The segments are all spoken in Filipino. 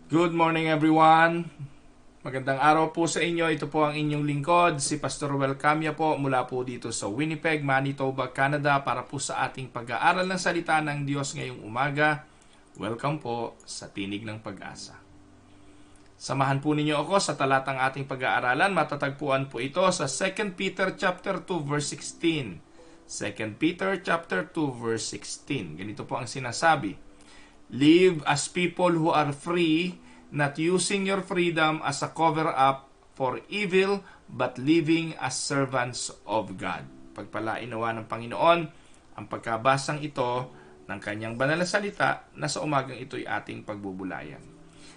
Good morning everyone. Magandang araw po sa inyo. Ito po ang inyong lingkod, si Pastor Ruel Camia po mula po dito sa Winnipeg, Manitoba, Canada para po sa ating pag-aaral ng salita ng Diyos ngayong umaga. Welcome po sa Tinig ng Pag-asa. Samahan po ninyo ako sa talatang ating pag-aaralan. Matatagpuan po ito sa 2 Peter chapter 2 verse 16. 2 Peter chapter 2 verse 16. Ganito po ang sinasabi: Live as people who are free, not using your freedom as a cover-up for evil, but living as servants of God. Pagpalain nawa ng Panginoon ang pagkabasang ito ng kanyang banal na salita na sa umagang ito'y ating pagbubulayan.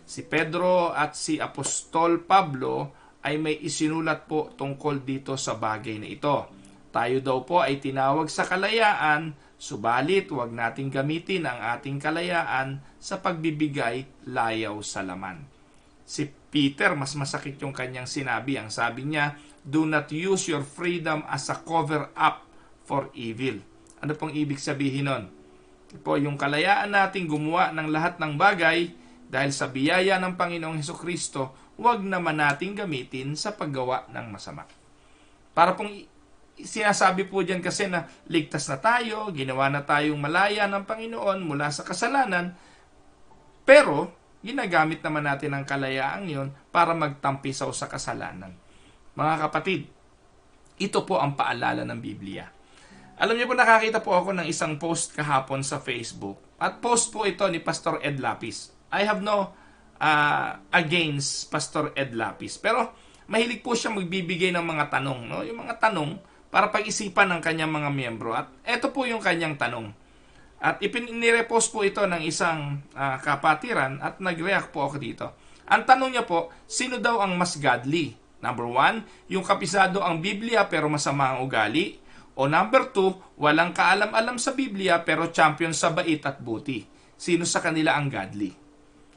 Si Pedro at si Apostol Pablo ay may isinulat po tungkol dito sa bagay na ito. Tayo daw po ay tinawag sa kalayaan, subalit huwag nating gamitin ang ating kalayaan sa pagbibigay layaw sa laman. Si Peter, mas masakit yung kanyang sinabi. Ang sabi niya, do not use your freedom as a cover-up for evil. Ano pong ibig sabihin nun? Po, yung kalayaan nating gumawa ng lahat ng bagay dahil sa biyaya ng Panginoong Hesukristo, huwag naman nating gamitin sa paggawa ng masama. Para pong sinasabi po dyan kasi na ligtas na tayo, ginawa na tayong malaya ng Panginoon mula sa kasalanan, pero ginagamit naman natin ang kalayaan yon para magtampisaw sa kasalanan. Mga kapatid, ito po ang paalala ng Biblia. Alam niyo po, nakakita po ako ng isang post kahapon sa Facebook, at post po ito ni Pastor Ed Lapis. I have no against Pastor Ed Lapis, pero mahilig po siya magbibigay ng mga tanong, no? Yung mga tanong para pag-isipan ng kanyang mga miyembro. At ito po yung kanyang tanong. At inirepost po ito ng isang kapatiran at nag-react po ako dito. Ang tanong niya po, sino daw ang mas godly? Number 1, yung kapisado ang Biblia pero masama ang ugali. O number 2, walang kaalam-alam sa Biblia pero champion sa bait at buti. Sino sa kanila ang godly?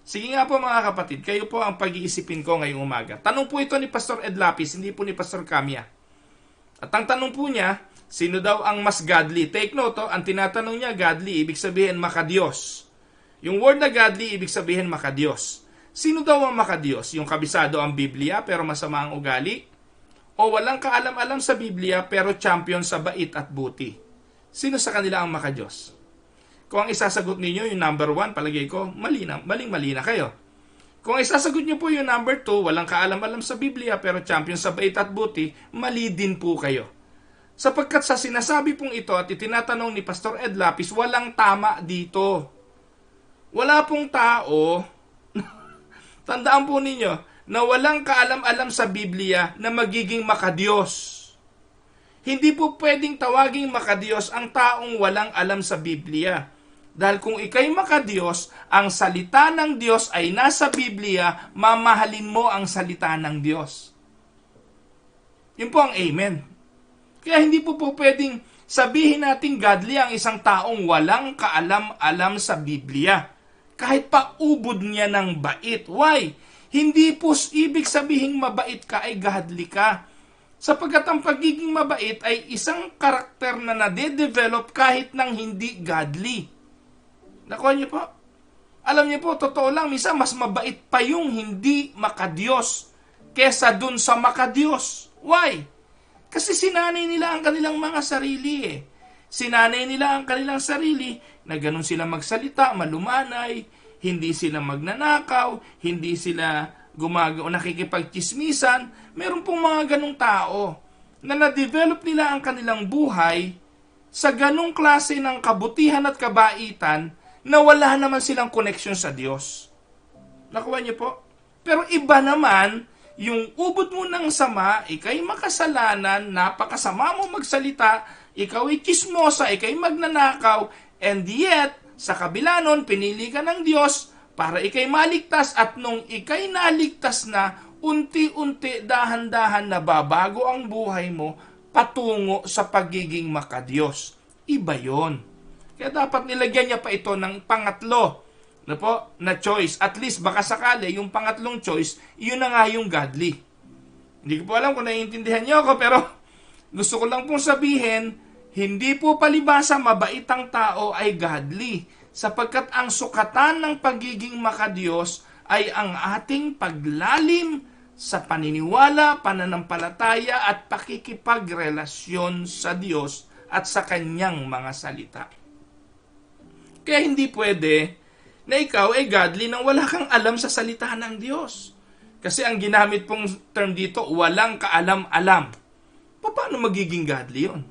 Sige nga po mga kapatid, kayo po ang pag-iisipin ko ngayong umaga. Tanong po ito ni Pastor Ed Lapis, hindi po ni Pastor Camia. At ang tanong po niya, sino daw ang mas godly? Take note, ang tinatanong niya, godly, ibig sabihin makadiyos. Yung word na godly, ibig sabihin makadiyos. Sino daw ang makadiyos? Yung kabisado ang Biblia pero masama ang ugali? O walang kaalam-alam sa Biblia pero champion sa bait at buti? Sino sa kanila ang makadiyos? Kung ang isasagot ninyo yung number 1, palagay ko, maling-mali na kayo. Kung isasagot nyo po yung number 2, walang kaalam-alam sa Biblia pero champion sa bait at buti, mali din po kayo. Sapagkat sa sinasabi pong ito at itinatanong ni Pastor Ed Lapis, walang tama dito. Wala pong tao, tandaan po ninyo, na walang kaalam-alam sa Biblia na magiging makadiyos. Hindi po pwedeng tawaging makadiyos ang taong walang alam sa Biblia. Dahil kung ikay makadiyos, ang salita ng Diyos ay nasa Biblia, mamahalin mo ang salita ng Diyos. Yun po ang amen. Kaya hindi po pwedeng sabihin natin godly ang isang taong walang kaalam-alam sa Biblia. Kahit pa ubod niya ng bait. Why? Hindi po ibig sabihin mabait ka ay godly ka. Sapagkat ang pagiging mabait ay isang karakter na nade-develop kahit nang hindi godly. Nakuha niyo po? Alam niyo po, totoo lang, minsan mas mabait pa yung hindi makadiyos kesa dun sa makadiyos. Why? Kasi sinanay nila ang kanilang mga sarili eh. Sinanay nila ang kanilang sarili na ganun sila magsalita, malumanay, hindi sila magnanakaw, hindi sila nakikipagchismisan. Meron pong mga ganung tao na na-develop nila ang kanilang buhay sa ganung klase ng kabutihan at kabaitan na wala naman silang connection sa Diyos. Nakuha niyo po? Pero iba naman, yung ubod mo ng sama, ikay makasalanan, napakasama mo magsalita, ikaw ay chismosa, ikay magnanakaw, and yet, sa kabila nun, pinili ka ng Diyos para ikay maligtas, at nung ikay naligtas na, unti-unti, dahan-dahan nababago ang buhay mo patungo sa pagiging makadiyos. Iba yon. Kaya dapat nilagyan niya pa ito ng pangatlo na choice. At least baka sakali yung pangatlong choice, yun na nga yung godly. Hindi ko po alam kung naiintindihan niyo ako, pero gusto ko lang pong sabihin, hindi po palibasa mabait ang tao ay godly. sapagkat ang sukatan ng pagiging makadiyos ay ang ating paglalim sa paniniwala, pananampalataya at pakikipagrelasyon sa Diyos at sa Kanyang mga salita. Kaya hindi pwede na ikaw ay godly nang wala kang alam sa salita ng Diyos. Kasi ang ginamit pong term dito, walang kaalam-alam. Paano magiging godly yun?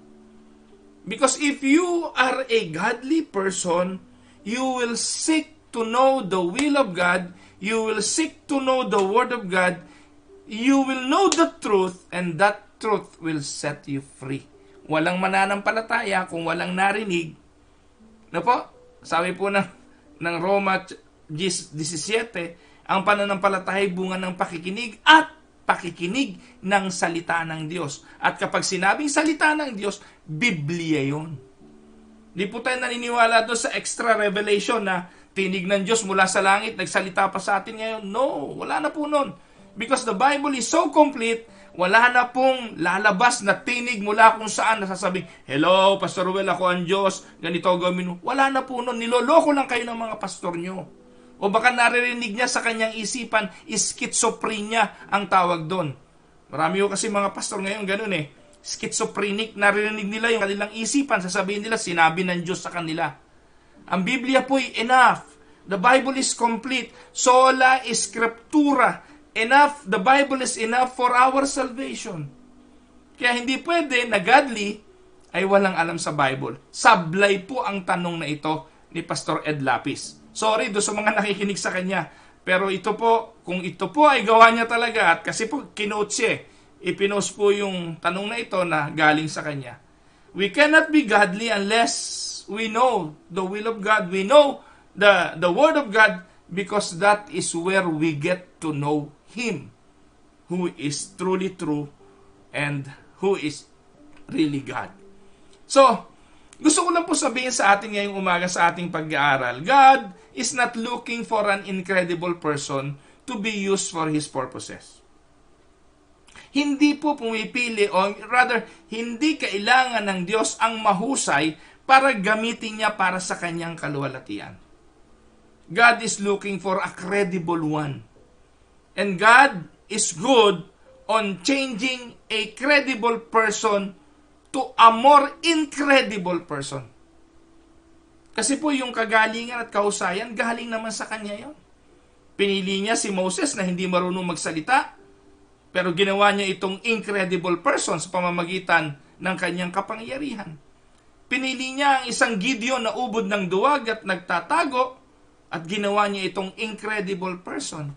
Because if you are a godly person, you will seek to know the will of God, you will seek to know the Word of God, you will know the truth, and that truth will set you free. Walang mananampalataya kung walang narinig. No po? Sabi po ng Roma 17, ang pananampalataya ay bunga ng pakikinig at pakikinig ng salita ng Diyos. At kapag sinabing salita ng Diyos, Biblia yun. Di po tayo naniniwala doon sa extra revelation na tinig ng Diyos mula sa langit, nagsalita pa sa atin ngayon. No, wala na po nun. Because the Bible is so complete, wala na pong lalabas na tinig mula kung saan nasasabing, hello, Pastor Ruel, ako ang Diyos, ganito gawin mo. Wala na po nun. Niloloko lang kayo ng mga pastor nyo. O baka naririnig niya sa kanyang isipan, schizophrenia ang tawag doon. Marami ko kasi mga pastor ngayon ganun eh. Schizophrenic, naririnig nila yung kanilang isipan, sasabihin nila, sinabi ng Diyos sa kanila. Ang Biblia po'y enough. The Bible is complete. Sola Scriptura. Enough, the Bible is enough for our salvation. Kaya hindi pwede na godly ay walang alam sa Bible. Sablay po ang tanong na ito ni Pastor Ed Lapis. Sorry do sa mga nakikinig sa kanya. Pero ito po, kung ito po ay gawa niya talaga, at kasi po kinote siya, ipinost po yung tanong na ito na galing sa kanya. We cannot be godly unless we know the will of God. We know the Word of God, because that is where we get to know Him who is truly true and who is really God. So, gusto ko lang po sabihin sa atin ngayong umaga sa ating pag-aaral, God is not looking for an incredible person to be used for His purposes. Hindi po pumipili, o rather, hindi kailangan ng Diyos ang mahusay para gamitin niya para sa kanyang kaluwalhatian. God is looking for a credible one. And God is good on changing a credible person to a more incredible person. Kasi po yung kagalingan at kahusayan, galing naman sa kanya yon. Pinili niya si Moses na hindi marunong magsalita, pero ginawa niya itong incredible person sa pamamagitan ng kanyang kapangyarihan. Pinili niya ang isang Gideon na ubod ng duwag at nagtatago, at ginawa niya itong incredible person.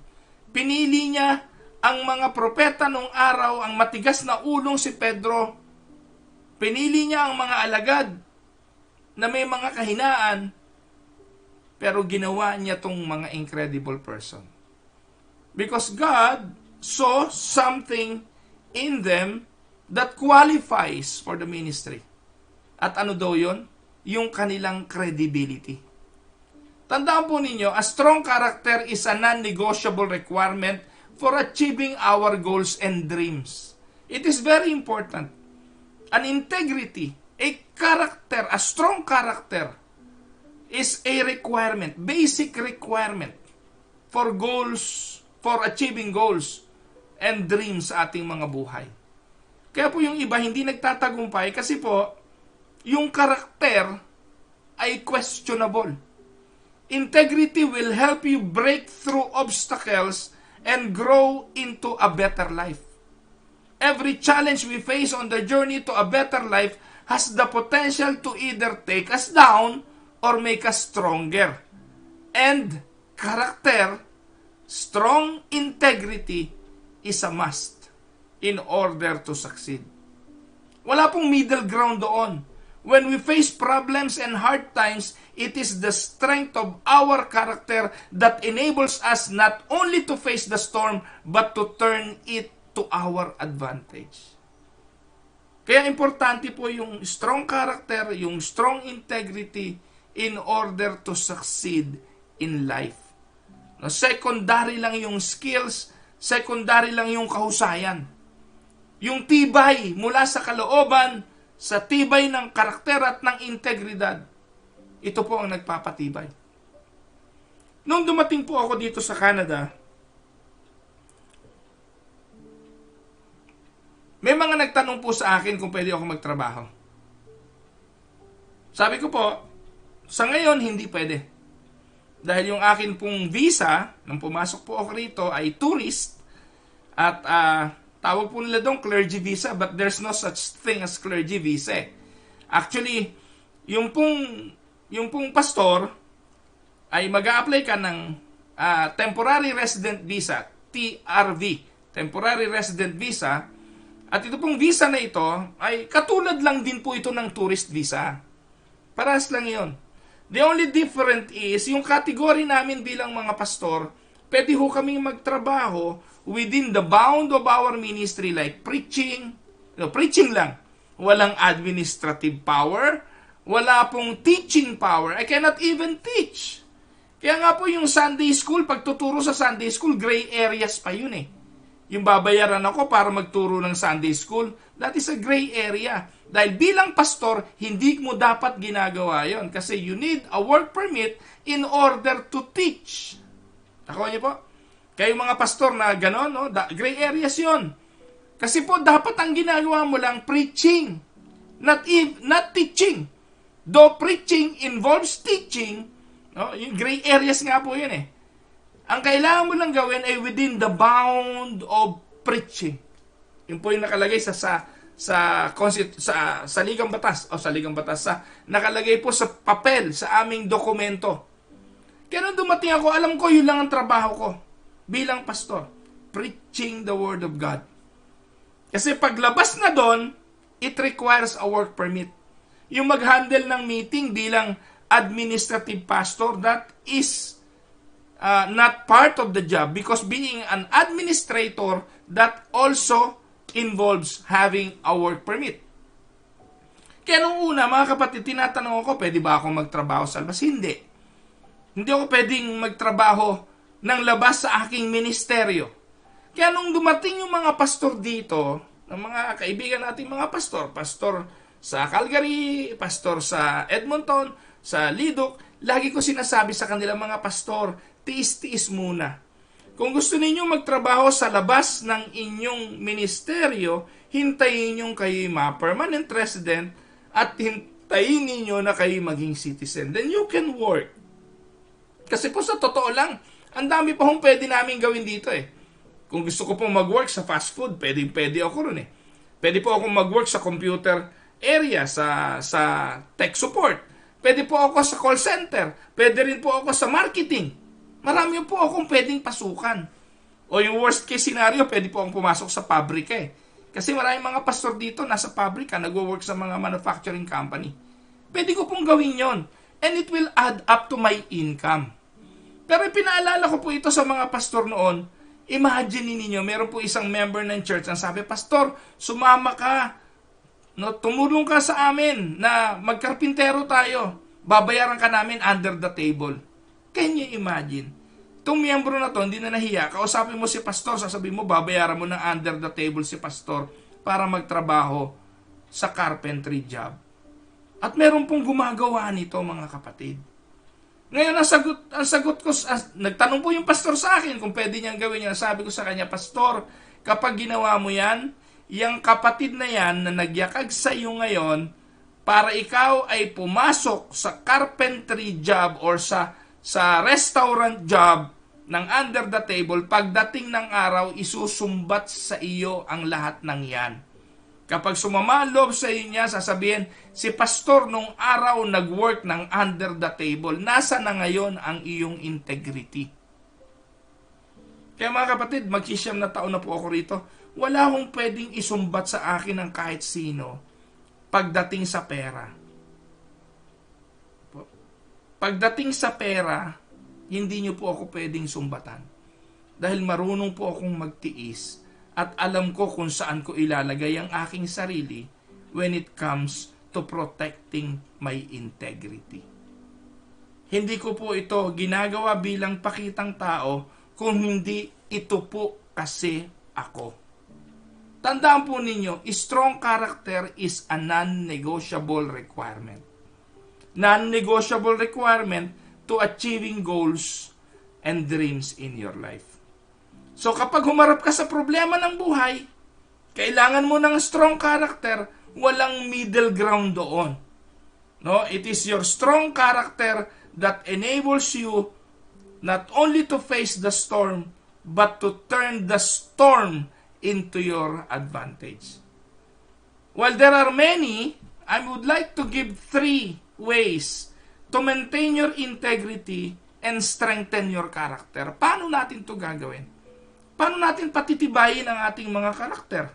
Pinili niya ang mga propeta nung araw, ang matigas na ulong si Pedro. Pinili niya ang mga alagad na may mga kahinaan, pero ginawa niya itong mga incredible person. Because God saw something in them that qualifies for the ministry. At ano daw yun? Yung kanilang credibility. Tandaan po ninyo, a strong character is a non-negotiable requirement for achieving our goals and dreams. It is very important. An integrity, a character, a strong character is a requirement, basic requirement for goals, for achieving goals and dreams sa ating mga buhay. Kaya po yung iba hindi nagtatagumpay kasi po yung karakter ay questionable. Integrity will help you break through obstacles and grow into a better life. Every challenge we face on the journey to a better life has the potential to either take us down or make us stronger. And character, strong integrity is a must in order to succeed. Wala pong middle ground doon. When we face problems and hard times, it is the strength of our character that enables us not only to face the storm, but to turn it to our advantage. Kaya importante po yung strong character, yung strong integrity in order to succeed in life. No, secondary lang yung skills, secondary lang yung kahusayan. Yung tibay mula sa kalooban, sa tibay ng karakter at ng integridad, ito po ang nagpapatibay. Nung dumating po ako dito sa Canada, may mga nagtanong po sa akin kung pwede ako magtrabaho. Sabi ko po, sa ngayon hindi pwede. Dahil yung akin pong visa, nung pumasok po ako rito, ay tourist. At tawag po nila doon clergy visa, but there's no such thing as clergy visa. Actually, yung pong pastor ay mag-a-apply ka ng temporary resident visa, TRV, temporary resident visa. At ito pong visa na ito ay katulad lang din po ito ng tourist visa. Parehas lang yon. The only different is, yung category namin bilang mga pastor, pwede ho kaming magtrabaho within the bound of our ministry like preaching. Preaching lang. Walang administrative power. Wala pong teaching power. I cannot even teach. Kaya nga po yung Sunday school, pagtuturo sa Sunday school, gray areas pa yun eh. Yung babayaran ako para magturo ng Sunday school, that is a gray area. Dahil bilang pastor, hindi mo dapat ginagawa yon kasi you need a work permit in order to teach. Nakuha niyo po? Kayo mga pastor na gano'n, no? Gray areas yon. Kasi po, dapat ang ginagawa mo lang preaching, not teaching. Though preaching involves teaching, no? Yung gray areas nga po yun eh. Ang kailangan mo lang gawin ay within the bound of preaching. Yun po yung nakalagay sa Ligang Batas nakalagay po sa papel sa aming dokumento. Kaya nung dumating ako, alam ko yun lang ang trabaho ko bilang pastor, preaching the word of God. Kasi paglabas na doon, it requires a work permit. Yung mag-handle ng meeting bilang administrative pastor, that is not part of the job, because being an administrator, that also involves having a work permit. Kaya nung una, mga kapatid, tinatanong ako, pwede ba ako magtrabaho sa labas? Hindi. Hindi ako pwedeng magtrabaho ng labas sa aking ministeryo. Kaya nung dumating yung mga pastor dito, ng mga kaibigan nating mga pastor sa Calgary, pastor sa Edmonton, sa Lidok, lagi ko sinasabi sa kanilang mga pastor, tiis-tiis muna. Kung gusto ninyo magtrabaho sa labas ng inyong ministeryo, hintayin nyo kayo ma-permanent resident at hintayin ninyo na kayo maging citizen. Then you can work. Kasi po sa totoo lang, ang dami pa hong pwede namin gawin dito eh. Kung gusto ko pong mag-work sa fast food, pwede ako ron eh. Pwede po akong mag-work sa computer area, sa tech support. Pwede po ako sa call center. Pwede rin po ako sa marketing. Marami po akong pwedeng pasukan. O yung worst case scenario, pwede po akong pumasok sa pabrika eh. Kasi maraming mga pastor dito, nasa pabrika, nagwo-work sa mga manufacturing company. Pwede ko pong gawin yon. And it will add up to my income. Pero pinaalala ko po ito sa mga pastor noon. Imagine ninyo, meron po isang member ng church ang sabi, Pastor, sumama ka. No, tumulong ka sa amin na magkarpintero tayo. Babayaran ka namin under the table. Can you imagine? Itong miyembro na to, hindi na nahiya. Kausapin mo si pastor, sasabihin mo, babayaran mo ng under the table si pastor para magtrabaho sa carpentry job. At meron pong gumagawa nito, mga kapatid. Ngayon, ang sagot ko, nagtanong po yung pastor sa akin kung pwede niyang gawin yan. Sabi ko sa kanya, Pastor, kapag ginawa mo yan, yung kapatid na yan na nagyakag sa iyo ngayon, para ikaw ay pumasok sa carpentry job or sa restaurant job ng under the table, pagdating ng araw, isusumbat sa iyo ang lahat ng yan. Kapag sumama ang loob sa iyo niya, sasabihin, si pastor nung araw nag-work ng under the table, nasa na ngayon ang iyong integrity? Kaya mga kapatid, mag-siyam na taon na po ako rito, wala akong pwedeng isumbat sa akin ng kahit sino pagdating sa pera. Pagdating sa pera, hindi nyo po ako pwedeng sumbatan. Dahil marunong po akong magtiis at alam ko kung saan ko ilalagay ang aking sarili when it comes to protecting my integrity. Hindi ko po ito ginagawa bilang pakitang tao kung hindi ito po kasi ako. Tandaan po ninyo, strong character is a non-negotiable requirement. Non-negotiable requirement to achieving goals and dreams in your life. So kapag humarap ka sa problema ng buhay, kailangan mo ng strong character, walang middle ground doon. No, it is your strong character that enables you not only to face the storm, but to turn the storm into your advantage. While there are many, I would like to give 3 ways to maintain your integrity and strengthen your character. Paano natin to gagawin? Paano natin patitibayin ang ating mga karakter?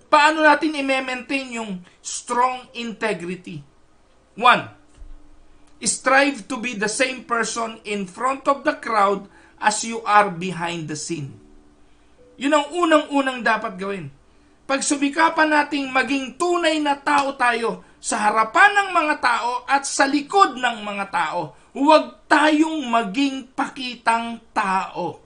Paano natin i-maintain yung strong integrity? 1. Strive to be the same person in front of the crowd as you are behind the scene. Yun ang unang-unang dapat gawin. Pag sumikapan nating maging tunay na tao tayo sa harapan ng mga tao at sa likod ng mga tao, huwag tayong maging pakitang tao.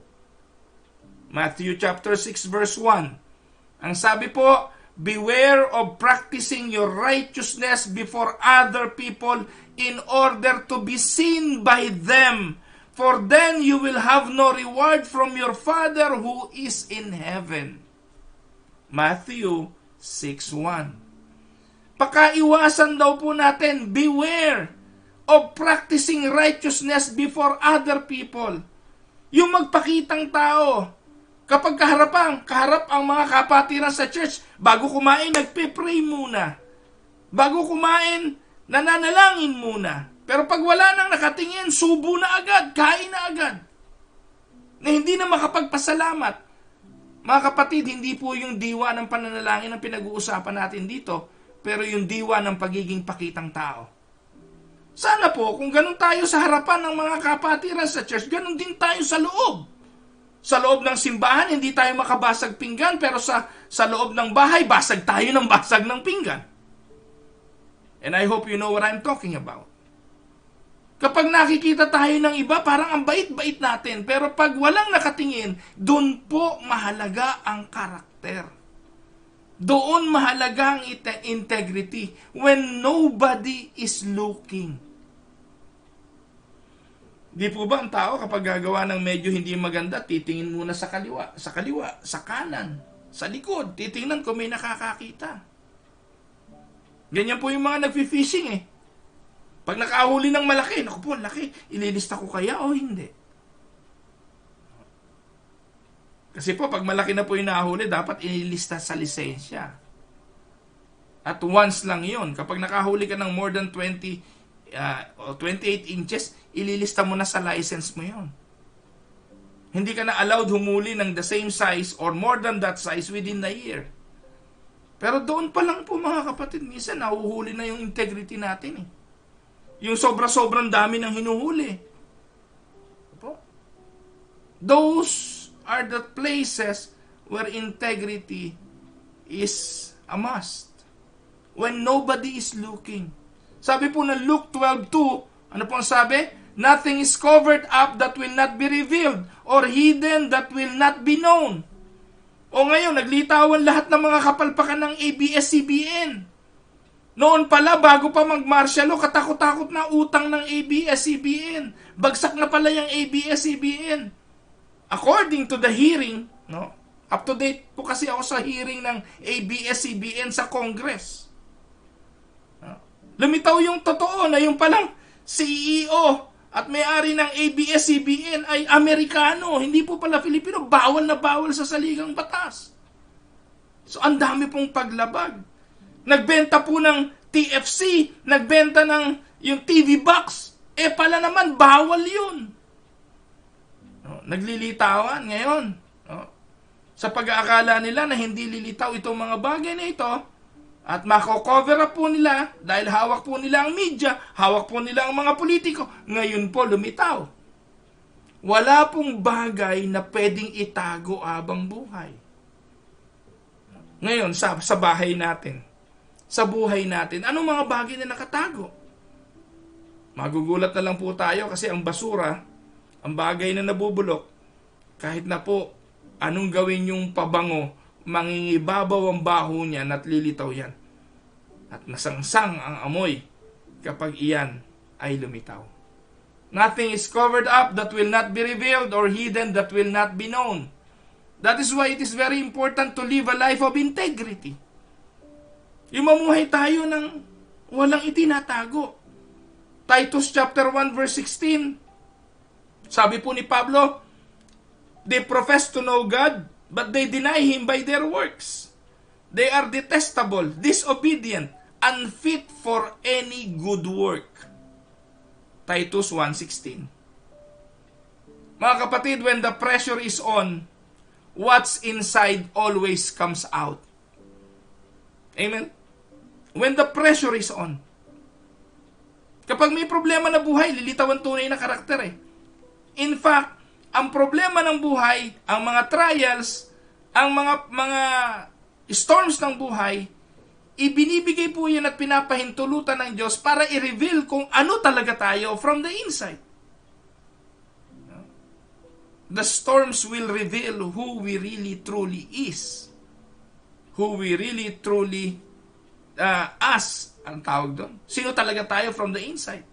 Matthew chapter 6 verse 1. Ang sabi po, beware of practicing your righteousness before other people in order to be seen by them. For then you will have no reward from your Father who is in heaven. Matthew 6:1. Pakaiwasan daw po natin, beware of practicing righteousness before other people. Yung magpakitang tao, kapag kaharap ang mga kapatiran sa church, bago kumain, nagpe-pray muna. Bago kumain, nananalangin muna. Pero pag wala nang nakatingin, subo na agad, kain na agad. Na hindi na makapagpasalamat. Mga kapatid, hindi po yung diwa ng pananalangin ang pinag-uusapan natin dito, pero yung diwa ng pagiging pakitang tao. Sana po, kung ganun tayo sa harapan ng mga kapatiran sa church, ganun din tayo sa loob. Sa loob ng simbahan, hindi tayo makabasag pinggan, pero sa loob ng bahay, basag tayo ng basag ng pinggan. And I hope you know what I'm talking about. Kapag nakikita tayo ng iba, parang ang bait-bait natin. Pero pag walang nakatingin, doon po mahalaga ang karakter. Doon mahalaga ang integrity when nobody is looking. Di po ba ang tao kapag gagawa ng medyo hindi maganda, titingin muna sa kaliwa, sa kanan, sa likod, titingnan kung may nakakakita. Ganyan po yung mga nagfi-fishing eh. Pag nakahuli ng malaki, naku po, laki, ililista ko kaya o hindi? Kasi po, pag malaki na po yung nahuli, dapat ililista sa lisensya. At once lang yun. Kapag nakahuli ka ng more than 28 inches, ililista mo na sa license mo yun. Hindi ka na allowed humuli ng the same size or more than that size within a year. Pero doon pa lang po mga kapatid, minsan nahuhuli na yung integrity natin eh. Yung sobra-sobrang dami ng hinuhuli. Those are the places where integrity is a must. When nobody is looking. Sabi po na Luke 12:2, ano po ang sabi? Nothing is covered up that will not be revealed or hidden that will not be known. O ngayon, naglitawan lahat ng mga kapalpakan ng ABS-CBN. Noon pala, bago pa mag-martial law, katakot-takot na utang ng ABS-CBN. Bagsak na pala yung ABS-CBN. According to the hearing, no, up to date po kasi ako sa hearing ng ABS-CBN sa Congress. Lumitaw yung totoo na yung palang CEO at may-ari ng ABS-CBN ay Amerikano, hindi po pala Filipino, bawal na bawal sa saligang batas. So, ang dami pong paglabag. Nagbenta po ng TFC, nagbenta ng yung TV box, pala naman, bawal yun. Naglilitawan ngayon. Sa pag-aakala nila na hindi lilitaw itong mga bagay na ito, at mako-cover up po nila dahil hawak po nila ang media, hawak po nila ang mga politiko. Ngayon po lumitaw. Wala pong bagay na pwedeng itago habang buhay. Ngayon sa bahay natin, sa buhay natin, anong mga bagay na nakatago? Magugulat na lang po tayo kasi ang basura, ang bagay na nabubulok, kahit na po anong gawin yung pabango, mangingibabaw ang baho niya at lilitaw yan. At nasangsang ang amoy kapag iyan ay lumitaw. Nothing is covered up that will not be revealed or hidden that will not be known. That is why it is very important to live a life of integrity. Yung mamuhay tayo ng walang itinatago. Titus chapter 1 verse 16. Sabi po ni Pablo, they profess to know God, but they deny Him by their works. They are detestable, disobedient, unfit for any good work. Titus 1:16. Mga kapatid, when the pressure is on, what's inside always comes out. Amen? When the pressure is on. Kapag may problema na buhay, lilitaw ang tunay na karakter eh. In fact, ang problema ng buhay, ang mga trials, ang mga storms ng buhay, ibinibigay po yan at pinapahintulutan ng Diyos para i-reveal kung ano talaga tayo from the inside. The storms will reveal who we really truly is. Who we really truly us, ang tawag doon. Sino talaga tayo from the inside.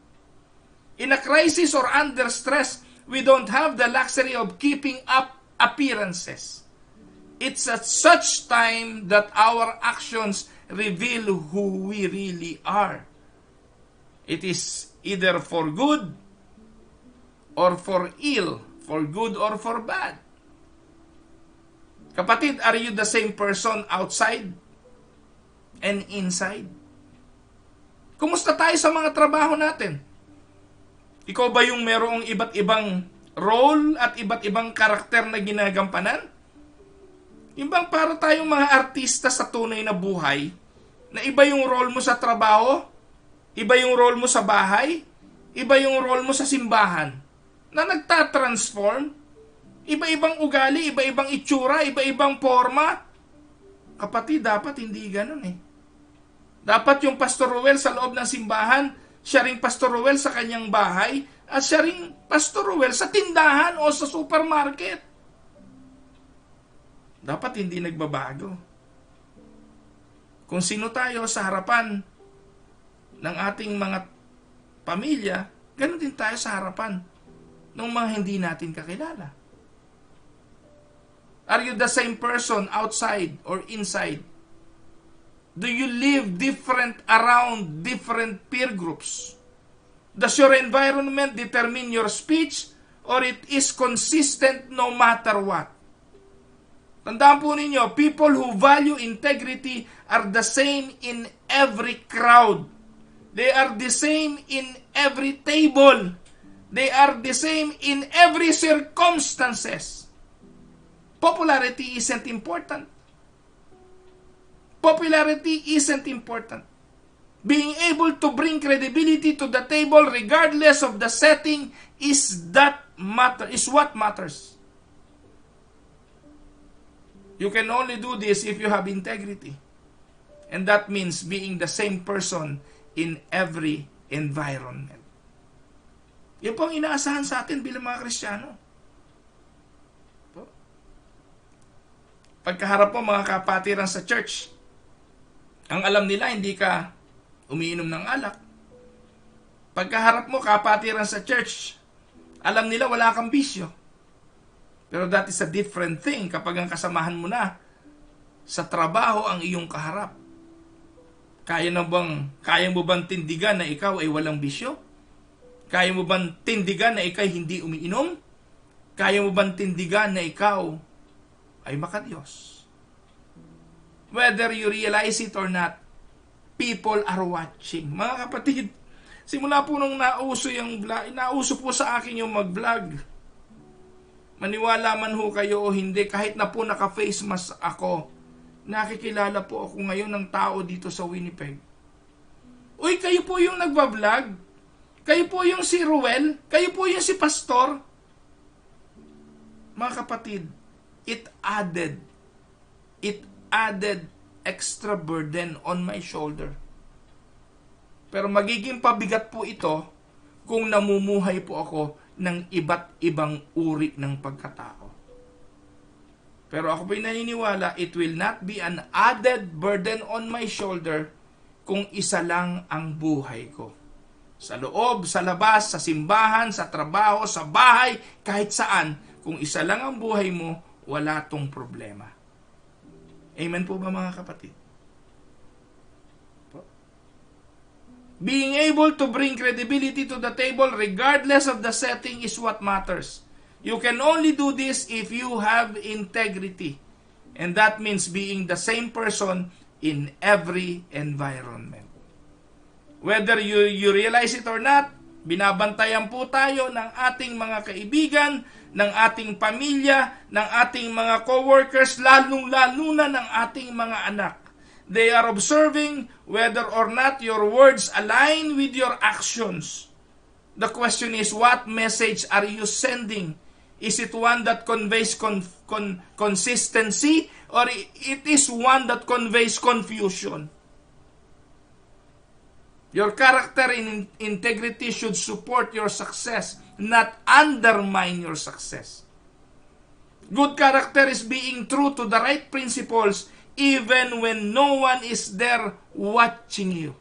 In a crisis or under stress, we don't have the luxury of keeping up appearances. It's at such time that our actions reveal who we really are. It is either for good or for ill, for good or for bad. Kapatid, are you the same person outside and inside? Kumusta tayo sa mga trabaho natin? Ikaw ba yung merong iba't ibang role at iba't ibang karakter na ginagampanan? Yung bang para tayong mga artista sa tunay na buhay, na iba yung role mo sa trabaho, iba yung role mo sa bahay, iba yung role mo sa simbahan, na nagtatransform, iba-ibang ugali, iba-ibang itsura, iba-ibang forma. Kapatid, dapat hindi ganun eh. Dapat yung Pastor Ruel sa loob ng simbahan, siya ring Pastor Ruel sa kanyang bahay, at siya ring Pastor Ruel sa tindahan o sa supermarket. Dapat hindi nagbabago. Kung sino tayo sa harapan ng ating mga pamilya, ganoon din tayo sa harapan ng mga hindi natin kakilala. Are you the same person outside or inside? Do you live different around different peer groups? Does your environment determine your speech or it is consistent no matter what? Tandaan po ninyo, people who value integrity are the same in every crowd. They are the same in every table. They are the same in every circumstances. Popularity isn't important. Popularity isn't important. Being able to bring credibility to the table regardless of the setting is what matters. You can only do this if you have integrity. And that means being the same person in every environment. Yan po ang inaasahan sa atin bilang mga Kristiyano. Pagkaharap mo mga kapatiran sa church, ang alam nila hindi ka umiinom ng alak. Pagkaharap mo kapatiran sa church, alam nila wala kang bisyo. Pero that is a different thing kapag ang kasamahan mo na sa trabaho ang iyong kaharap. Kaya mo bang tindigan na ikaw ay walang bisyo? Kaya mo bang tindigan na ikaw ay hindi umiinom? Kaya mo bang tindigan na ikaw ay makadiyos? Whether you realize it or not, people are watching. Mga kapatid, simula po nung nauso po sa akin yung mag-vlog. Maniwala man ho kayo o hindi, kahit na po naka-face mask ako, nakikilala po ako ngayon ng tao dito sa Winnipeg. Uy, kayo po yung nagbablog? Kayo po yung si Ruel? Kayo po yung si Pastor? Mga kapatid, it added extra burden on my shoulder. Pero magiging pabigat po ito kung namumuhay po ako ng iba't ibang uri ng pagkatao. Pero ako po'y naniniwala, it will not be an added burden on my shoulder kung isa lang ang buhay ko. Sa loob, sa labas, sa simbahan, sa trabaho, sa bahay, kahit saan, kung isa lang ang buhay mo, wala tong problema. Amen po ba mga kapatid? Being able to bring credibility to the table regardless of the setting is what matters. You can only do this if you have integrity. And that means being the same person in every environment. Whether you realize it or not, binabantayan po tayo ng ating mga kaibigan, ng ating pamilya, ng ating mga co-workers, lalong-lalo na ng ating mga anak. They are observing whether or not your words align with your actions. The question is, what message are you sending? Is it one that conveys consistency, or it is one that conveys confusion? Your character and integrity should support your success, not undermine your success. Good character is being true to the right principles even when no one is there watching you.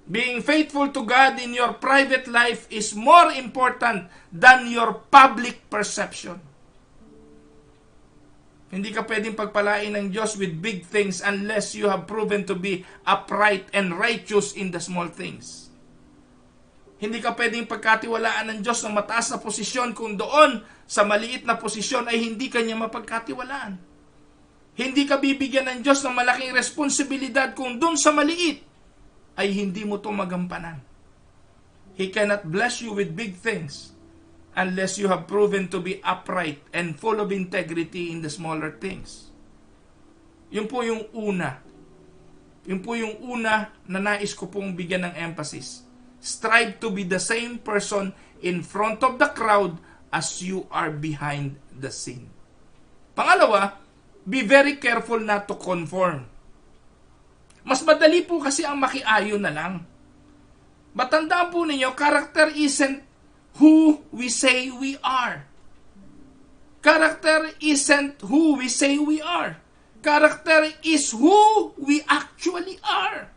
Being faithful to God in your private life is more important than your public perception. Hindi ka pwedeng pagpalain ng Diyos with big things unless you have proven to be upright and righteous in the small things. Hindi ka pwedeng pagkatiwalaan ng Diyos ng mataas na posisyon kung doon sa maliit na posisyon ay hindi ka niya mapagkatiwalaan. Hindi ka bibigyan ng Diyos ng malaking responsibilidad kung doon sa maliit ay hindi mo ito magampanan. He cannot bless you with big things unless you have proven to be upright and full of integrity in the smaller things. Yun po yung una. Yun po yung una na nais ko pong bigyan ng emphasis. Strive to be the same person in front of the crowd as you are behind the scene. Pangalawa, be very careful not to conform. Mas madali po kasi ang makiayon na lang. Matandaan po ninyo, character isn't who we say we are. Character isn't who we say we are. Character is who we actually are.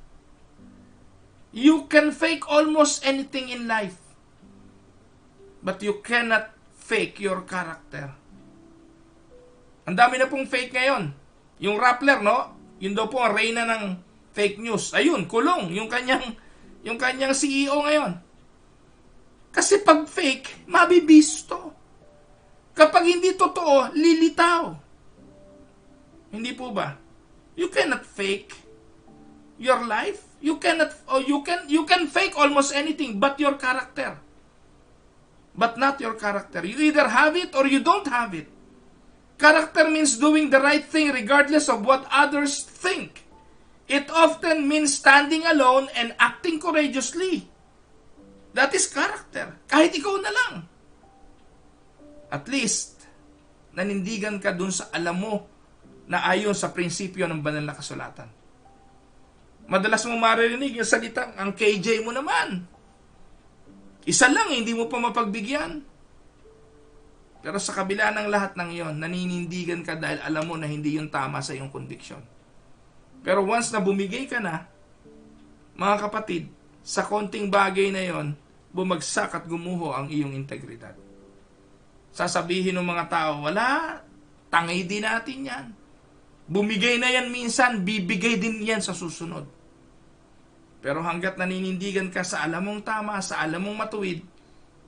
You can fake almost anything in life, but you cannot fake your character. Ang dami na pong fake ngayon. Yung Rappler, no? Yun daw po ang reyna ng fake news. Ayun, kulong yung kanyang CEO ngayon. Kasi pag fake, mabibisto. Kapag hindi totoo, lilitaw. Hindi po ba? You cannot fake your life. You can fake almost anything but your character. But not your character. You either have it or you don't have it. Character means doing the right thing regardless of what others think. It often means standing alone and acting courageously. That is character. Kahit ikaw na lang. At least, nanindigan ka dun sa alam mo na ayon sa prinsipyo ng banal na kasulatan. Madalas mo maririnig yung salitang, ang KJ mo naman. Isa lang, hindi mo pa mapagbigyan. Pero sa kabila ng lahat ng iyon, naninindigan ka dahil alam mo na hindi yung tama sa iyong conviction. Pero once na bumigay ka na, mga kapatid, sa konting bagay na yon, bumagsak at gumuho ang iyong integridad. Sasabihin ng mga tao, wala, tangay din natin yan. Bumigay na yan minsan, bibigay din yan sa susunod. Pero hanggat naninindigan ka sa alam mong tama, sa alam mong matuwid,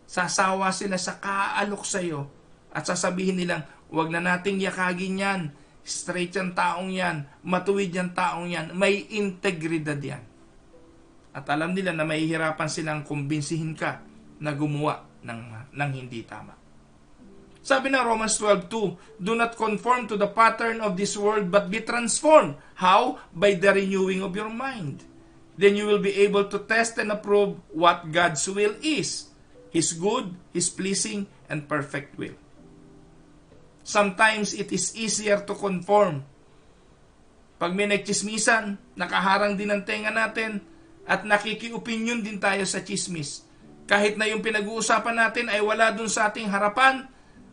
sasawa sila sa kaalok sa iyo at sasabihin nilang, wag na nating yakagin yan, straight yung taong yan, matuwid yung taong yan, may integridad yan. At alam nila na mahihirapan silang kumbinsihin ka na gumawa ng hindi tama. Sabi ng Romans 12:2, do not conform to the pattern of this world but be transformed. How? By the renewing of your mind. Then you will be able to test and approve what God's will is. His good, His pleasing, and perfect will. Sometimes it is easier to conform. Pag may nagchismisan, nakaharang din ang tenga natin, at nakikiopinyon din tayo sa chismis. Kahit na yung pinag-uusapan natin ay wala dun sa ating harapan,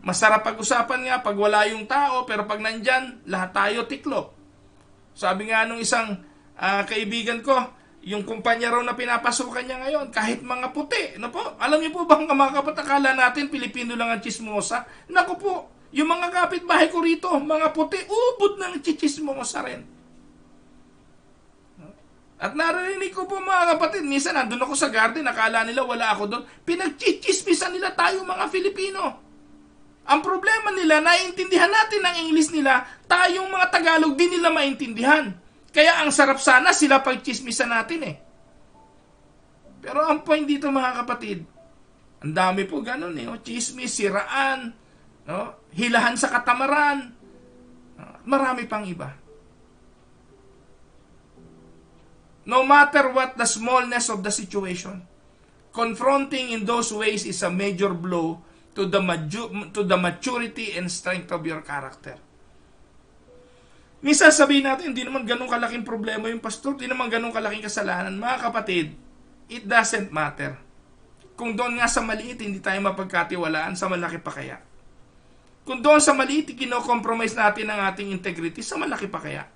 masarap pag-usapan nga pag wala yung tao, pero pag nandyan, lahat tayo tiklop. Sabi nga nung isang kaibigan ko, yung kumpanya raw na pinapasukan niya ngayon, kahit mga puti. Ano po? Alam niyo po ba mga kapatid, akala natin Pilipino lang ang chismosa? Naku po, yung mga kapitbahay ko rito, mga puti, ubod ng chichismosa rin. At narinig ko po mga kapatid, minsan nandun ako sa garden, akala nila wala ako doon. Pinagchichismisan nila tayo mga Filipino. Ang problema nila, naiintindihan natin ang English nila, tayong mga Tagalog din nila maintindihan. Kaya ang sarap sana sila pagchismisan natin eh. Pero ang point dito mga kapatid, ang dami po ganun eh. Chismis, siraan, no? Hilahan sa katamaran, marami pang iba. No matter what the smallness of the situation, confronting in those ways is a major blow to the maturity and strength of your character. Minsan sabihin natin, hindi naman ganun kalaking problema yung pastor, hindi naman ganun kalaking kasalanan. Mga kapatid, it doesn't matter. Kung doon nga sa maliit, hindi tayo mapagkatiwalaan, sa malaki pa kaya? Kung doon sa maliit, kino-compromise natin ang ating integrity, sa malaki pa kaya?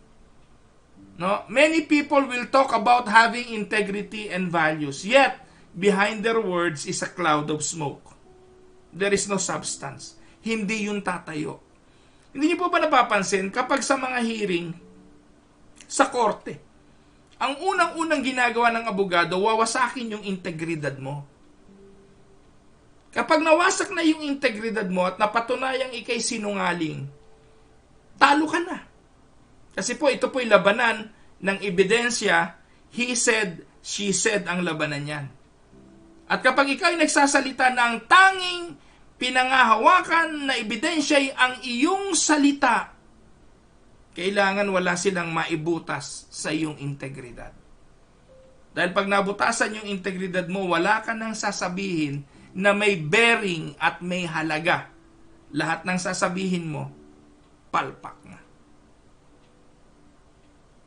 No? Many people will talk about having integrity and values, yet behind their words is a cloud of smoke. There is no substance. Hindi yun tatayo. Hindi niyo po ba napapansin, kapag sa mga hearing, sa korte, ang unang-unang ginagawa ng abogado, wawasakin yung integridad mo. Kapag nawasak na yung integridad mo at napatunayang ikay sinungaling, talo ka na. Kasi po, ito po'y labanan ng ebidensya, he said, she said ang labanan yan. At kapag ikaw ay nagsasalita na ang tanging pinangahawakan na ebidensya ay ang iyong salita, kailangan wala silang maibutas sa iyong integridad. Dahil pag nabutasan yung integridad mo, wala ka nang sasabihin na may bearing at may halaga. Lahat ng sasabihin mo, palpak na.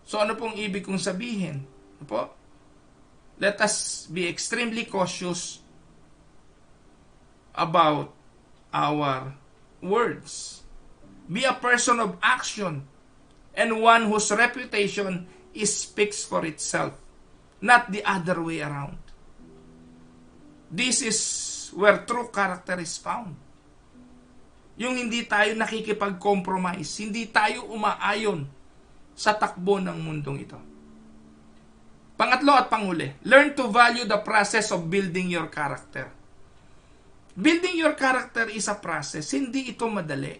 So ano pong ibig kong sabihin? Ano po? Let us be extremely cautious about our words. Be a person of action and one whose reputation speaks for itself, not the other way around. This is where true character is found. Yung hindi tayo nakikipag-compromise, hindi tayo umaayon sa takbo ng mundong ito. Pangatlo at panghuli, learn to value the process of building your character. Building your character is a process, hindi ito madali.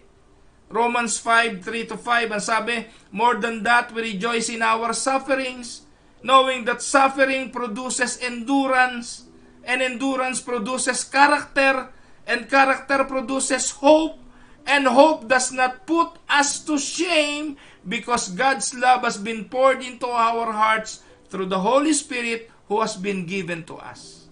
Romans 5:3-5, ang sabi, more than that, we rejoice in our sufferings, knowing that suffering produces endurance, and endurance produces character, and character produces hope, and hope does not put us to shame, because God's love has been poured into our hearts through the Holy Spirit who has been given to us.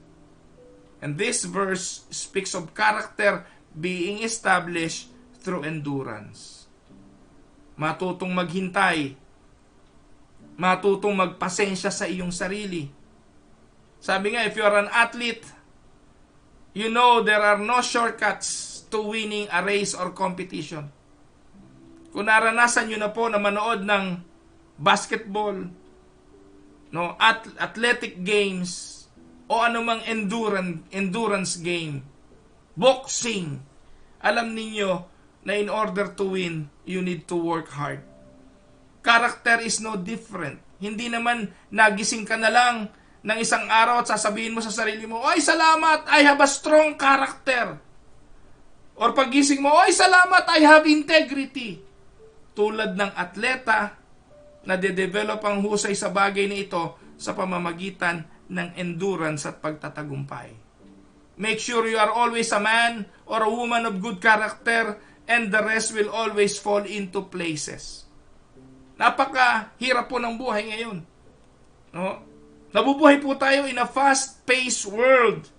And this verse speaks of character being established through endurance. Matutong maghintay, matutong magpasensya sa iyong sarili. Sabi nga, if you are an athlete, you know there are no shortcuts to winning a race or competition. Kung naranasan nyo na po na manood ng basketball, no, athletic games, o anumang endurance game, boxing, alam ninyo na in order to win, you need to work hard. Character is no different. Hindi naman nagising ka na lang ng isang araw at sasabihin mo sa sarili mo, "Ay, salamat, I have a strong character." Or pagising mo, "Ay, salamat, I have integrity." Tulad ng atleta, na de-develop ang husay sa bagay na ito sa pamamagitan ng endurance at pagtatagumpay. Make sure you are always a man or a woman of good character, and the rest will always fall into places. Napakahirap po ng buhay ngayon. No? Nabubuhay po tayo in a fast-paced world.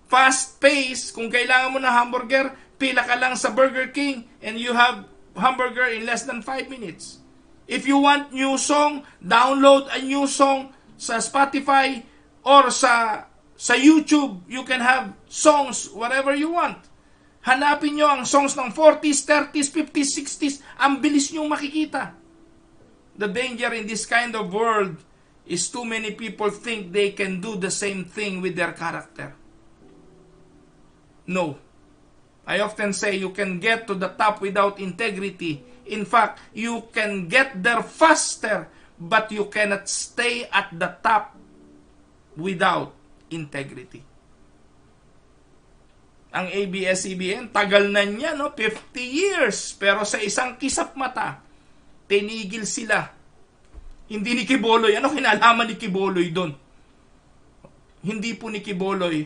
Fast-paced, kung kailangan mo ng hamburger, pila ka lang sa Burger King and you have hamburger in less than 5 minutes. If you want new song, download a new song sa Spotify or sa YouTube. You can have songs whatever you want. Hanapin nyo ang songs ng 40s, 30s, 50s, 60s. Ang bilis nyo makikita. The danger in this kind of world is too many people think they can do the same thing with their character. No. I often say you can get to the top without integrity. In fact, you can get there faster, but you cannot stay at the top without integrity. Ang ABS-CBN, tagal na niya, no? 50 years. Pero sa isang kisap mata, tinigil sila. Hindi ni Quiboloy. Ano kinalaman ni Quiboloy doon? Hindi po ni Quiboloy,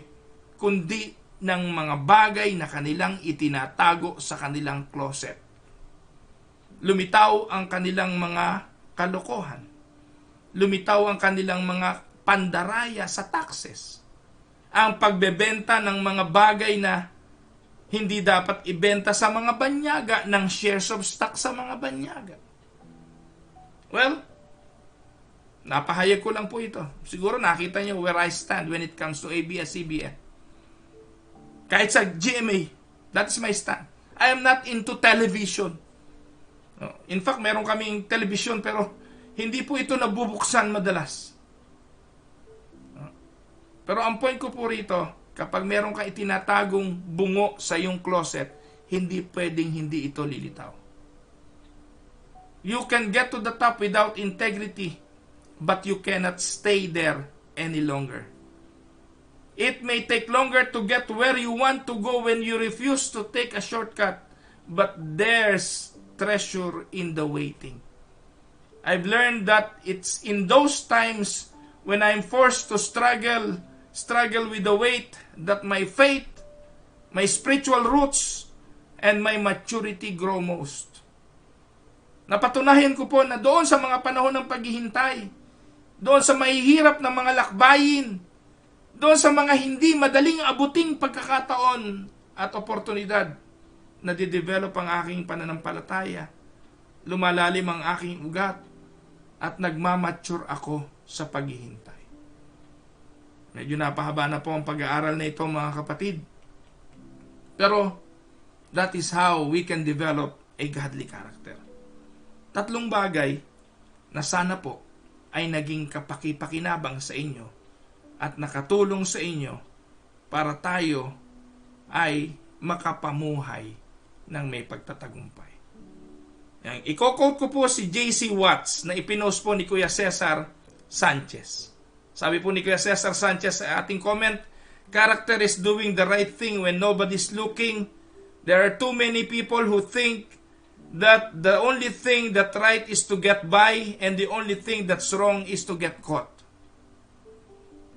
kundi ng mga bagay na kanilang itinatago sa kanilang closet. Lumitaw ang kanilang mga kalokohan. Lumitaw ang kanilang mga pandaraya sa taxes. Ang pagbebenta ng mga bagay na hindi dapat ibenta sa mga banyaga, ng shares of stock sa mga banyaga. Well, napahayag ko lang po ito. Siguro nakita niyo where I stand when it comes to ABS-CBN. Kahit sa GMA, that is my stand. I am not into television. In fact, meron kaming television pero hindi po ito nabubuksan madalas. Pero ang point ko po rito, kapag meron ka itinatagong bungo sa iyong closet, hindi pwedeng hindi ito lilitaw. You can get to the top without integrity, but you cannot stay there any longer. It may take longer to get where you want to go when you refuse to take a shortcut, but there's treasure in the waiting. I've learned that it's in those times when I'm forced to struggle with the weight that my faith, my spiritual roots, and my maturity grow most. Napatunayan ko po na doon sa mga panahon ng paghihintay, doon sa mahihirap na mga lakbayin, doon sa mga hindi madaling abuting pagkakataon at oportunidad, nadidevelop ang aking pananampalataya, lumalalim ang aking ugat, at nagmamature ako sa paghihintay. Medyo napahaba na po ang pag-aaral na ito, mga kapatid. Pero, that is how we can develop a godly character. Tatlong bagay na sana po ay naging kapaki-pakinabang sa inyo at nakatulong sa inyo para tayo ay makapamuhay ng may pagtatagumpay. I-quote ko po si J.C. Watts na ipinost po ni Kuya Cesar Sanchez. Sabi po ni Kuya Cesar Sanchez sa ating comment, character is doing the right thing when nobody's looking. There are too many people who think that the only thing that right is to get by and the only thing that's wrong is to get caught.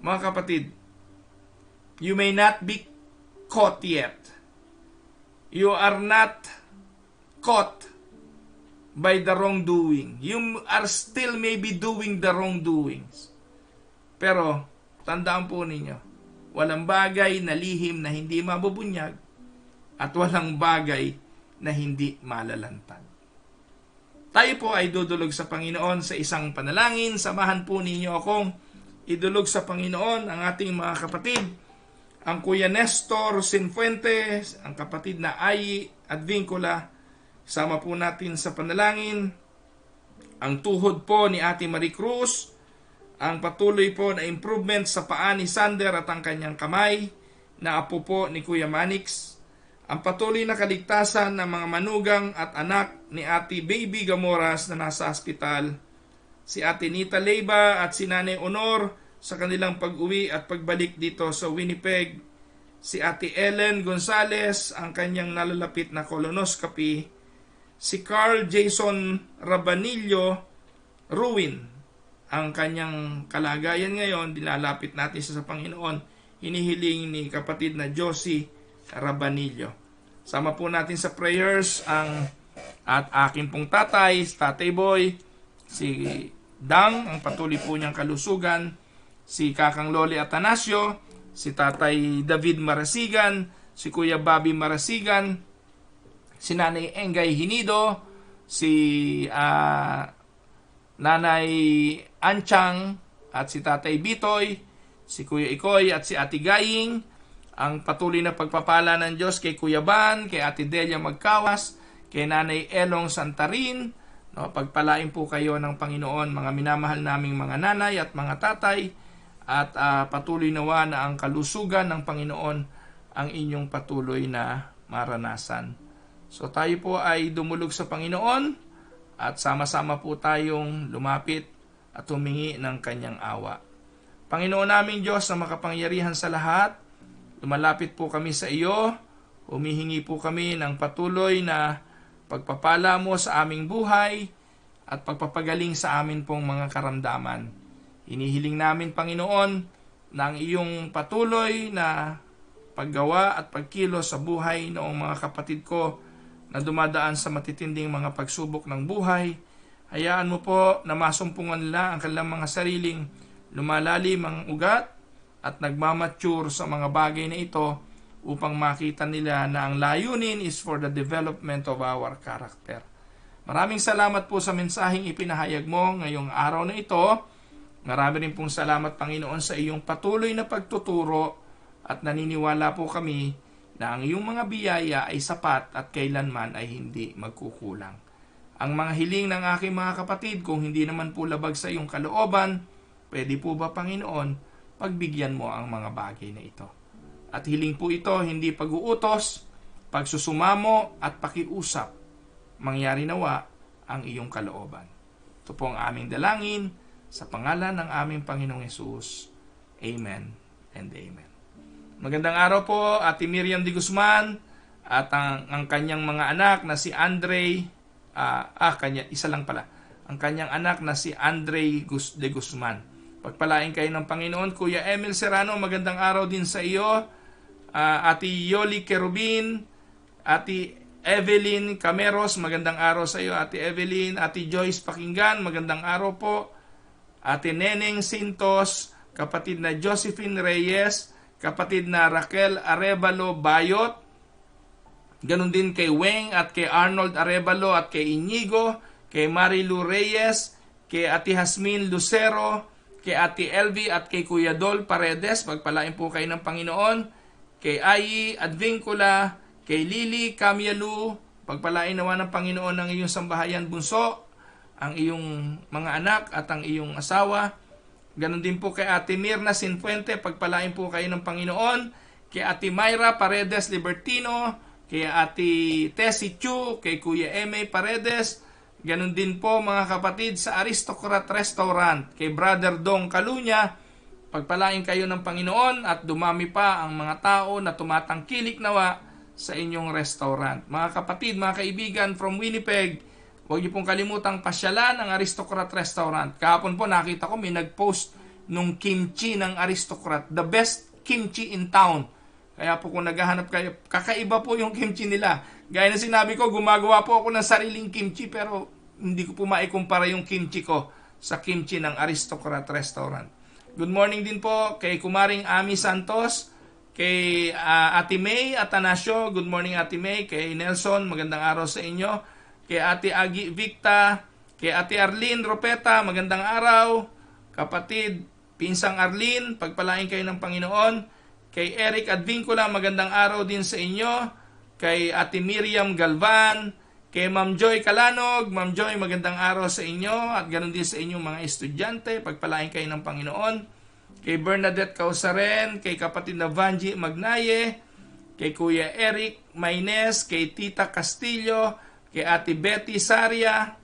Mga kapatid, you may not be caught yet. You are not caught by the wrongdoing. You are still maybe doing the wrongdoings. Pero, tandaan po ninyo, walang bagay na lihim na hindi mabubunyag at walang bagay na hindi malalantad. Tayo po ay dudulog sa Panginoon sa isang panalangin. Samahan po ninyo akong idulog sa Panginoon ang ating mga kapatid, ang Kuya Nestor Sinfuentes, ang kapatid na Ai Advincula. Sama po natin sa panalangin ang tuhod po ni Ate Marie Cruz, ang patuloy po na improvement sa paa ni Sander at ang kanyang kamay, na apo po ni Kuya Manix, ang patuloy na kaligtasan ng mga manugang at anak ni Ate Baby Gamoras na nasa ospital, si Ate Nita Leyva at si Nanay Honor sa kanilang pag-uwi at pagbalik dito sa Winnipeg, si Ate Ellen Gonzales, ang kanyang nalalapit na colonoscopy, si Carl Jason Rabanillo Ruin, ang kanyang kalagayan ngayon, dilalapit natin sa Panginoon, hinihiling ni kapatid na Josie Rabanillo. Sama po natin sa prayers at aking pong tatay, Tatay Boy, si Dang, ang patuloy po niyang kalusugan, si Kakang Loli Atanasio, si Tatay David Marasigan, si Kuya Bobby Marasigan, si Nanay Engay Hinido, si Nanay Anchang at si Tatay Bitoy, si Kuya Ikoy at si Ate Gaying, ang patuloy na pagpapala ng Diyos kay Kuya Ban, kay Ate Delia Magkawas, kay Nanay Elong Santarin, No, pagpalain po kayo ng Panginoon, mga minamahal naming mga nanay at mga tatay, at patuloy nawa na ang kalusugan ng Panginoon ang inyong patuloy na maranasan. So tayo po ay dumulog sa Panginoon at sama-sama po tayong lumapit at humingi ng kanyang awa. Panginoon naming Diyos na makapangyarihan sa lahat, lumalapit po kami sa iyo, humihingi po kami ng patuloy na pagpapala mo sa aming buhay at pagpapagaling sa amin pong mga karamdaman. Hinihiling namin, Panginoon, na ang iyong patuloy na paggawa at pagkilos sa buhay noong mga kapatid ko na dumadaan sa matitinding mga pagsubok ng buhay. Hayaan mo po na masumpungan nila ang kanilang mga sariling lumalalim ang ugat at nagmamature sa mga bagay na ito upang makita nila na ang layunin is for the development of our character. Maraming salamat po sa mensaheng ipinahayag mo ngayong araw na ito. Marami rin pong salamat, Panginoon, sa iyong patuloy na pagtuturo at naniniwala po kami na ang iyong mga biyaya ay sapat at kailanman ay hindi magkukulang. Ang mga hiling ng aking mga kapatid, kung hindi naman po labag sa iyong kalooban, pwede po ba, Panginoon, pagbigyan mo ang mga bagay na ito? At hiling po ito, hindi pag-uutos, pagsusumamo at pakiusap. Mangyari nawa ang iyong kalooban. Ito po ang aming dalangin sa pangalan ng aming Panginoong Hesus. Amen and amen. Magandang araw po, Ate Miriam de Guzman at ang kanyang mga anak na si Andre, isa lang pala. Ang kanyang anak na si Andre de Guzman. Pagpalain kayo ng Panginoon. Kuya Emil Serrano, magandang araw din sa iyo. Ate Yoli Kerubin, Ate Evelyn Cameros, magandang araw sa iyo. Ate Evelyn, Ate Joyce Pakinggan, magandang araw po. Ate Neneng Sintos, kapatid na Josephine Reyes, kapatid na Raquel Arevalo Bayot, ganun din kay Weng at kay Arnold Arevalo at kay Inigo, kay Marilu Reyes, kay Ate Hasmin Lucero, kay Ate Elvie at kay Kuya Dol Paredes, pagpalain po kayo ng Panginoon, kay Ayi Advincula, kay Lily Camyalu, pagpalain naman ng Panginoon ng iyong sambahayan bunso, ang iyong mga anak at ang iyong asawa. Ganon din po kay Ate Mirna Sinfuente, pagpalain po kayo ng Panginoon, kay Ate Myra Paredes Libertino, kay Ate Tessie Chu, kay Kuya Eme Paredes, ganon din po mga kapatid sa Aristocrat Restaurant, kay Brother Dong Kalunya, pagpalain kayo ng Panginoon at dumami pa ang mga tao na tumatangkilik nawa sa inyong restaurant. Mga kapatid, mga kaibigan from Winnipeg, huwag niyo pong kalimutang pasyalan ang Aristocrat Restaurant. Kahapon po nakita ko may nag-post nung kimchi ng Aristocrat, the best kimchi in town. Kaya po kung naghahanap kayo, kakaiba po yung kimchi nila. Gaya na sinabi ko, gumagawa po ako ng sariling kimchi pero hindi ko po maikumpara yung kimchi ko sa kimchi ng Aristocrat Restaurant. Good morning din po kay Kumaring Ami Santos, kay Ate May Atanasio, good morning Ate May, kay Nelson, magandang araw sa inyo, kay Ate Agi Victa, kay Ate Arlene Ropeta, magandang araw, kapatid, Pinsang Arlene, pagpalain kayo ng Panginoon, kay Eric Advincula, magandang araw din sa inyo, kay Ate Miriam Galvan, kay Ma'am Joy Kalanog, Ma'am Joy, magandang araw sa inyo at ganoon din sa inyong mga estudyante, pagpalain kayo ng Panginoon. Kay Bernadette Causaren, kay kapatid na Vanji Magnaye, kay Kuya Eric Maynes, kay Tita Castillo, kay Ate Betty Saria,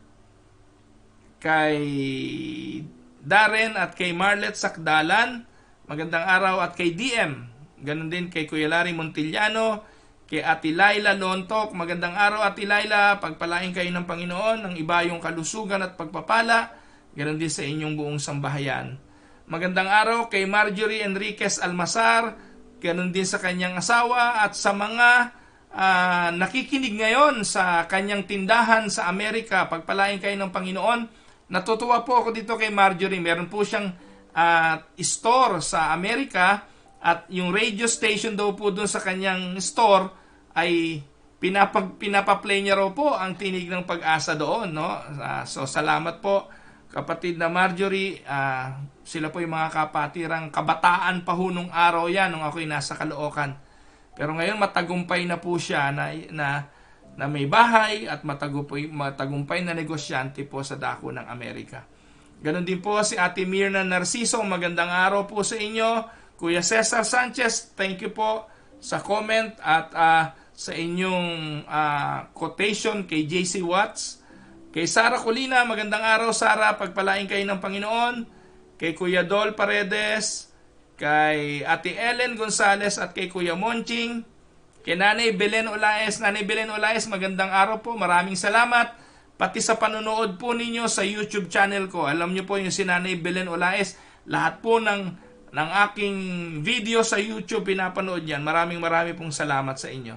kay Darren at kay Marlet Sakdalan, magandang araw, at kay DM, ganoon din kay Kuya Larry Montillano, kay Ate Laila Lontok, magandang araw Ate Laila, pagpalain kayo ng Panginoon ng ibayong kalusugan at pagpapala, ganoon din sa inyong buong sambahayan. Magandang araw kay Marjorie Enriquez Almasar, ganoon din sa kanyang asawa at sa mga nakikinig ngayon sa kanyang tindahan sa Amerika, pagpalain kayo ng Panginoon. Natutuwa po ako dito kay Marjorie, meron po siyang store sa Amerika at yung radio station daw po doon sa kanyang store ay pinapaplay niya raw po ang tinig ng pag-asa doon, no? So salamat po kapatid na Marjorie, sila po yung mga kapatirang kabataan pa hunong araw yan nung ako'y nasa Caloocan. Pero ngayon matagumpay na po siya na na may bahay at matagumpay na negosyante po sa dako ng Amerika. Ganon din po si Ate Mirna Narciso. Magandang araw po sa inyo. Kuya Cesar Sanchez, thank you po sa comment at sa inyong quotation kay JC Watts. Kay Sara Colina, magandang araw Sara, pagpalain kayo ng Panginoon. Kay Kuya Dol Paredes, kay Ate Ellen Gonzales at kay Kuya Monching. Kay Nanay Belen Olaes. Nanay Belen Olaes, magandang araw po. Maraming salamat. Pati sa panonood po ninyo sa YouTube channel ko. Alam nyo po yung si Nanay Belen Olaes. Lahat po ng aking video sa YouTube pinapanood yan. Maraming pong salamat sa inyo.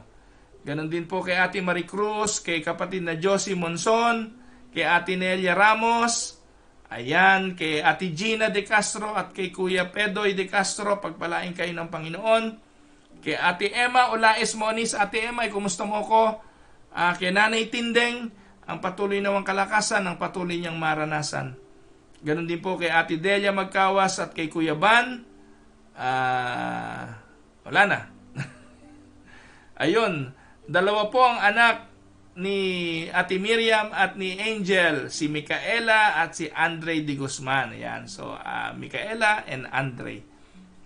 Ganon din po kay Ate Marie Cruz, kay kapatid na Josie Monson, kay Ate Nelia Ramos, ayan, kay Ate Gina De Castro at kay Kuya Pedoy De Castro. Pagpalain kayo ng Panginoon. Kay Ate Emma Olaes Moniz. Ate Emma, kumusta mo ko? Kay Nanay Tindeng, ang patuloy nawang kalakasan, ang patuloy niyang maranasan. Ganon din po kay Ate Delia Magkawas at kay Kuya Ban. Wala na. Ayun, dalawa po ang anak ni Ate Miriam at ni Angel, si Micaela at si Andre de Guzman. Ayan, so Micaela and Andre.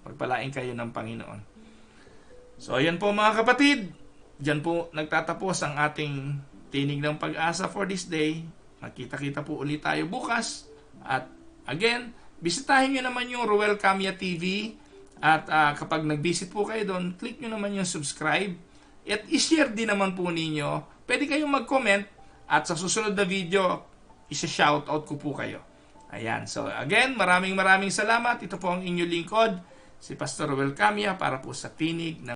Pagpalain kayo ng Panginoon. So ayan po mga kapatid, diyan po nagtatapos ang ating Tinig ng Pag-asa for this day. Magkita-kita po ulit tayo bukas. At again, bisitahin nyo naman yung Ruel Camia TV. At kapag nag-visit po kayo doon, click nyo naman yung subscribe. At i-share din naman po ninyo. Pwede kayong mag-comment. At sa susunod na video, isa-shoutout ko po kayo. Ayan. So again, maraming salamat. Ito po ang inyong lingkod, si Pastor Ruel Camia, para po sa Tinig ng